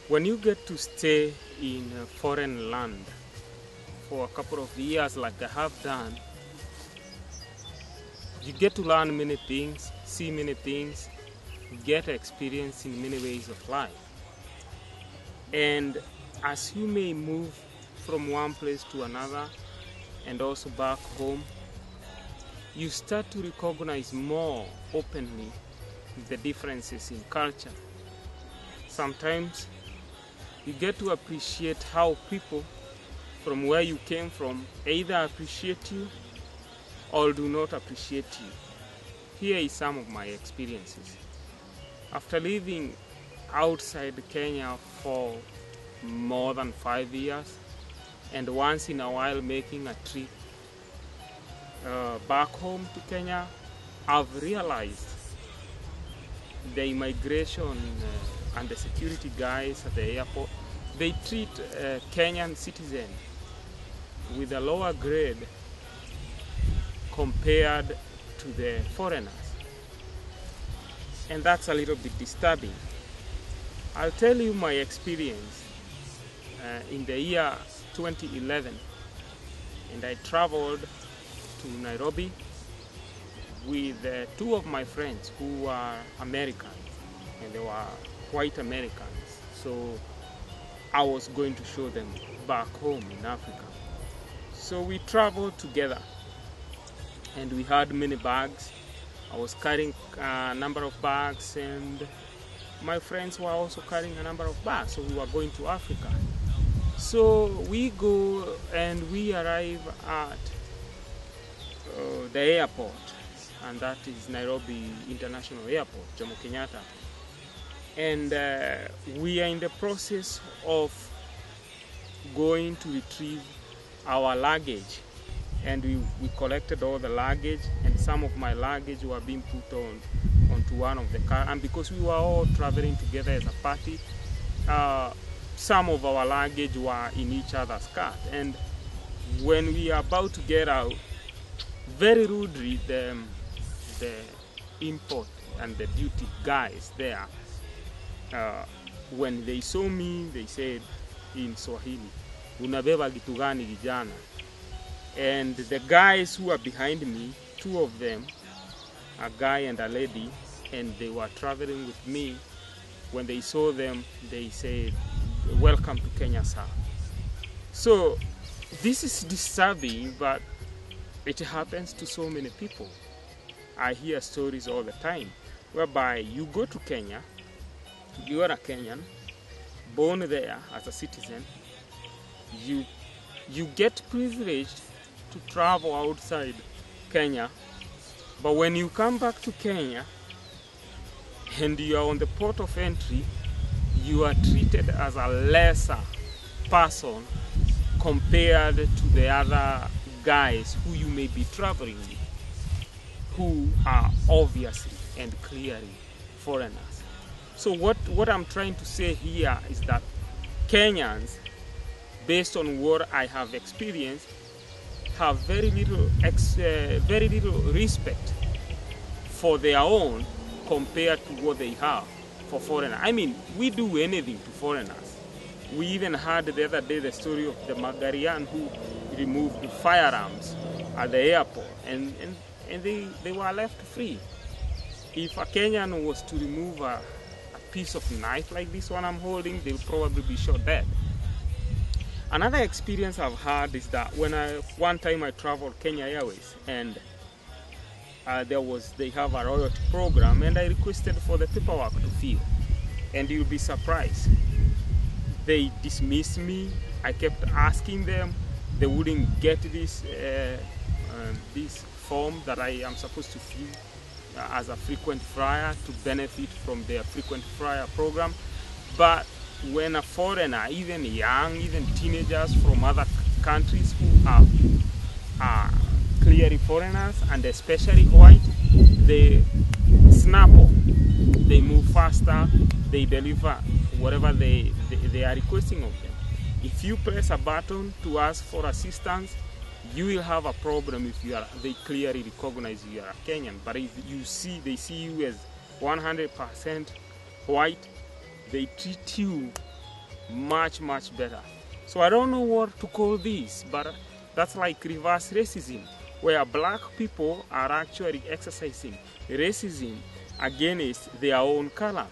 When you get to stay in a foreign land for a couple of years like I have done, you get to learn many things, see many things, get experience in many ways of life. And as you may move from one place to another and also back home, you start to recognize more openly the differences in culture. Sometimes you get to appreciate how people from where you came from either appreciate you or do not appreciate you. Here is some of my experiences. After living outside Kenya for more than 5 years and once in a while making a trip back home to Kenya, I've realized the immigration and the security guys at the airport, they treat Kenyan citizens with a lower grade compared to the foreigners. And that's a little bit disturbing. I'll tell you my experience in the year 2011, and I traveled to Nairobi with two of my friends who are Americans, and they were white Americans. So I was going to show them back home in Africa. So we traveled together and we had many bags. I was carrying a number of bags and my friends were also carrying a number of bags, so we were going to Africa. So we go and we arrive at the airport, and that is Nairobi International Airport, Jomo Kenyatta. And we are in the process of going to retrieve our luggage. And we collected all the luggage, and some of my luggage were being put onto one of the cars. And because we were all traveling together as a party, some of our luggage were in each other's car. And when we are about to get out, very rudely, the import and the duty guys there, when they saw me, they said in Swahili, "Unabeba kitu gani vijana?" And the guys who are behind me, two of them, a guy and a lady, and they were traveling with me, when they saw them, they said, "Welcome to Kenya, sir." So this is disturbing, but it happens to so many people. I hear stories all the time whereby you go to Kenya, you are a Kenyan, born there as a citizen, you get privileged to travel outside Kenya, but when you come back to Kenya and you are on the port of entry, you are treated as a lesser person compared to the other guys who you may be traveling with, who are obviously and clearly foreigners. So what I'm trying to say here is that Kenyans, based on what I have experienced, have very little respect for their own compared to what they have for foreigners. I mean, we do anything to foreigners. We even heard the other day the story of the MAGERIA who removed firearms at the airport, and they were left free. If a Kenyan was to remove a piece of knife like this one I'm holding, they'll probably be shot dead. Another experience I've had is that one time I traveled Kenya Airways, and they have a royalty program, and I requested for the paperwork to fill, and you'll be surprised. They dismissed me. I kept asking them. They wouldn't get this form that I am supposed to fill as a frequent flyer to benefit from their frequent flyer program. But when a foreigner, even young, even teenagers from other countries who are clearly foreigners and especially white, they snap up, they move faster, they deliver whatever they are requesting of them. If you press a button to ask for assistance, you will have a problem if they clearly recognize you are a Kenyan. But if they see you as 100% white, they treat you much better. So I don't know what to call this, but that's like reverse racism, where black people are actually exercising racism against their own color.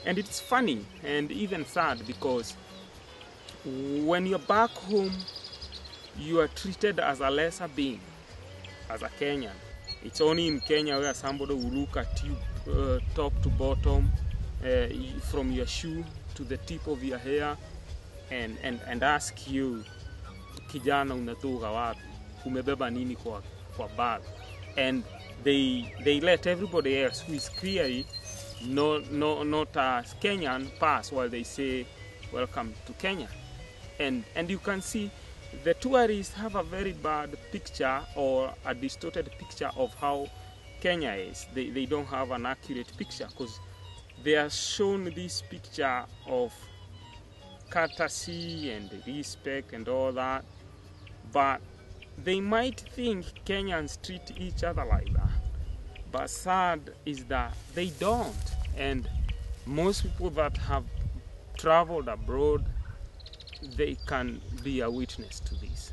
And it's funny and even sad, because when you're back home, you are treated as a lesser being, as a Kenyan. It's only in Kenya where somebody will look at you top to bottom, from your shoe to the tip of your hair, and ask you, kijana unatoka wapi, umebeba nini kwa bag? And they let everybody else who is clearly not as Kenyan pass while they say welcome to Kenya. And you can see the tourists have a very bad picture, or a distorted picture, of how Kenya is. They don't have an accurate picture, because they are shown this picture of courtesy and respect and all that, but they might think Kenyans treat each other like that. But sad is that they don't. And most people that have traveled abroad, they can be a witness to this.